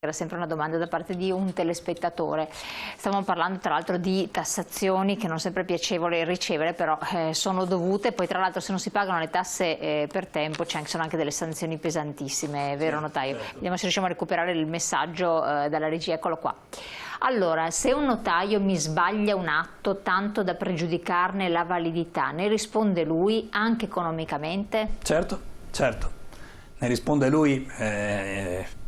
Era sempre una domanda da parte di un telespettatore. Stavamo parlando tra l'altro di tassazioni che non sempre è piacevole ricevere, però sono dovute. Poi tra l'altro se non si pagano le tasse per tempo sono anche delle sanzioni pesantissime, vero notaio? Vediamo se riusciamo a recuperare il messaggio dalla regia, eccolo qua. Allora, se un notaio mi sbaglia un atto tanto da pregiudicarne la validità, ne risponde lui anche economicamente? Certo, certo. Ne risponde lui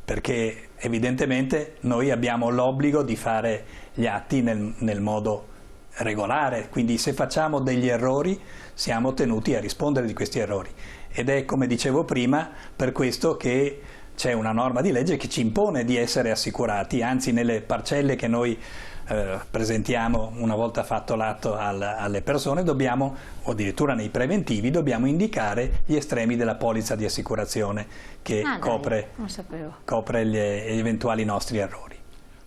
perché evidentemente noi abbiamo l'obbligo di fare gli atti nel modo regolare, quindi se facciamo degli errori siamo tenuti a rispondere di questi errori. Ed è, come dicevo prima, per questo che c'è una norma di legge che ci impone di essere assicurati, anzi nelle parcelle che noi presentiamo una volta fatto l'atto alle persone, dobbiamo, o addirittura nei preventivi, dobbiamo indicare gli estremi della polizza di assicurazione che copre gli eventuali nostri errori.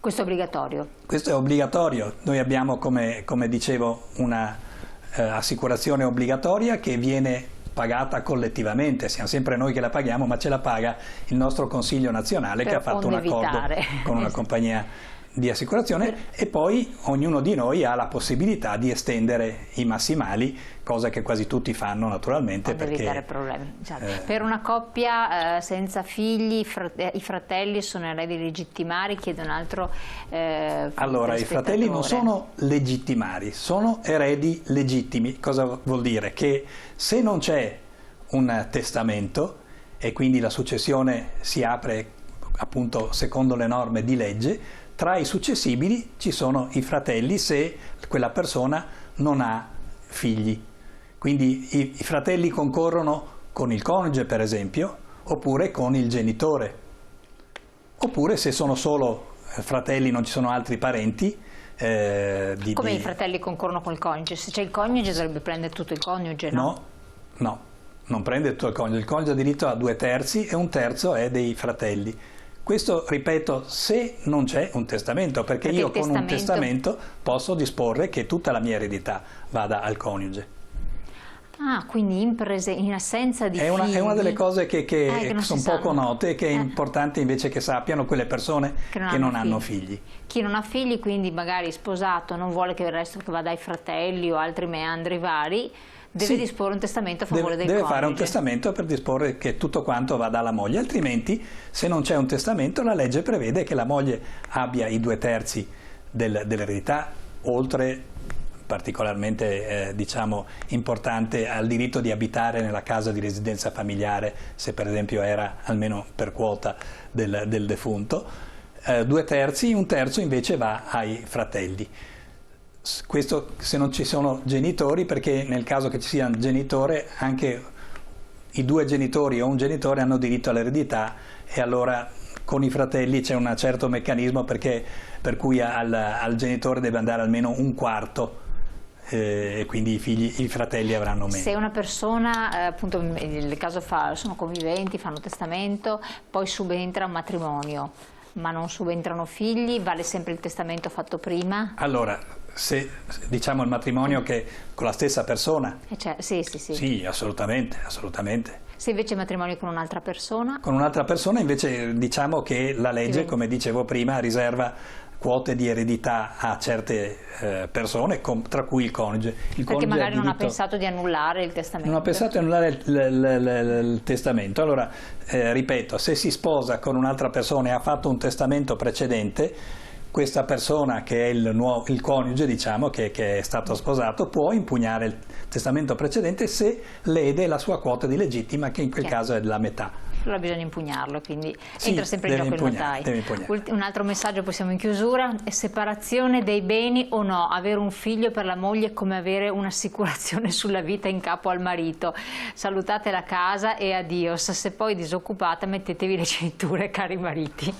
Questo è obbligatorio? Questo è obbligatorio. Noi abbiamo, come dicevo, una assicurazione obbligatoria che viene pagata collettivamente, siamo sempre noi che la paghiamo, ma ce la paga il nostro Consiglio nazionale che ha fatto un accordo con una compagnia di assicurazione e poi ognuno di noi ha la possibilità di estendere i massimali, cosa che quasi tutti fanno naturalmente. Per evitare problemi. Per una coppia senza figli, i fratelli sono eredi legittimari, chiedo un altro allora, i fratelli non sono legittimari, sono eredi legittimi. Cosa vuol dire? Che se non c'è un testamento e quindi la successione si apre appunto secondo le norme di legge, tra i successibili ci sono i fratelli se quella persona non ha figli. Quindi i fratelli concorrono con il coniuge, per esempio, oppure con il genitore. Oppure se sono solo fratelli, non ci sono altri parenti. Come i fratelli concorrono con il coniuge? Se c'è il coniuge dovrebbe prendere tutto il coniuge, no? No, non prende tutto il coniuge. Il coniuge ha diritto a 2/3 e 1/3 è dei fratelli. Questo, ripeto, se non c'è un testamento, perché io con un testamento posso disporre che tutta la mia eredità vada al coniuge. Ah, quindi in assenza di figli... È una delle cose che sono poco note e che è importante invece che sappiano quelle persone che non hanno figli. Chi non ha figli, quindi magari sposato, non vuole che il resto vada ai fratelli o altri meandri vari, deve disporre un testamento a favore del coniuge. Deve fare un testamento per disporre che tutto quanto vada alla moglie, altrimenti se non c'è un testamento la legge prevede che la moglie abbia i 2/3 dell'eredità, oltre particolarmente diciamo importante al diritto di abitare nella casa di residenza familiare, se per esempio era almeno per quota del defunto, 2/3, 1/3 invece va ai fratelli. Questo se non ci sono genitori, perché nel caso che ci sia un genitore anche i 2 genitori o un genitore hanno diritto all'eredità e allora con i fratelli c'è un certo meccanismo per cui al genitore deve andare almeno 1/4 e quindi i fratelli avranno meno. Se una persona, appunto nel caso sono conviventi, fanno testamento, poi subentra un matrimonio, ma non subentrano figli, vale sempre il testamento fatto prima? Allora, se diciamo il matrimonio che con la stessa persona? Sì. Sì, assolutamente, assolutamente. Se invece il matrimonio con un'altra persona? Con un'altra persona invece diciamo che la legge, come dicevo prima, riserva quote di eredità a certe persone, tra cui il coniuge. Perché magari non ha pensato di annullare il testamento. Non ha pensato di annullare il testamento. Allora, ripeto, se si sposa con un'altra persona e ha fatto un testamento precedente, questa persona che è il coniuge, diciamo, che è stato sposato, può impugnare il testamento precedente se lede la sua quota di legittima, che in quel caso è la metà. Allora bisogna impugnarlo, quindi entra sempre in gioco il notaio. Un altro messaggio, poi siamo in chiusura: è separazione dei beni o no? Avere un figlio per la moglie è come avere un'assicurazione sulla vita in capo al marito. Salutate la casa e addios, se poi disoccupata mettetevi le cinture, cari mariti.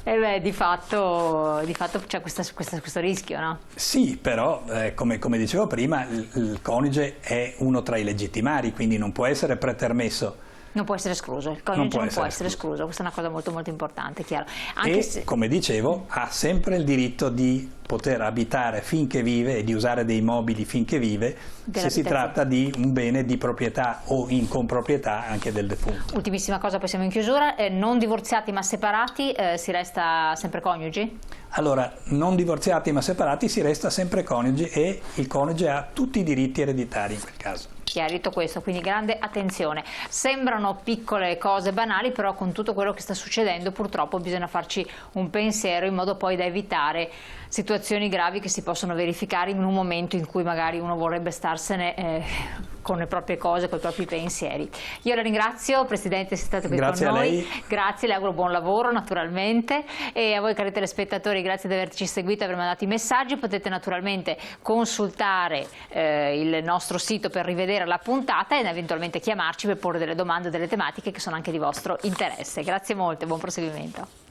E beh, di fatto c'è questo rischio, no? Sì, però come dicevo prima, il coniuge è uno tra i legittimari, quindi non può essere pretermesso Non può essere escluso, il coniuge non può essere escluso, questa è una cosa molto molto importante, chiaro. Anche se... come dicevo, ha sempre il diritto di poter abitare finché vive e di usare dei mobili finché vive, se si tratta di un bene di proprietà o in comproprietà anche del defunto. Ultimissima cosa, poi siamo in chiusura, non divorziati ma separati, si resta sempre coniugi? Allora, non divorziati ma separati si resta sempre coniugi e il coniuge ha tutti i diritti ereditari in quel caso. Chiarito questo, quindi grande attenzione. Sembrano piccole cose banali, però con tutto quello che sta succedendo purtroppo bisogna farci un pensiero in modo poi da evitare situazioni gravi che si possono verificare in un momento in cui magari uno vorrebbe starsene con le proprie cose, con i propri pensieri. Io la ringrazio, Presidente, sei stato qui con noi. Grazie, le auguro buon lavoro naturalmente, e a voi cari telespettatori grazie di averci seguito e aver mandato i messaggi. Potete naturalmente consultare il nostro sito per rivedere la puntata ed eventualmente chiamarci per porre delle domande o delle tematiche che sono anche di vostro interesse. Grazie molte, buon proseguimento.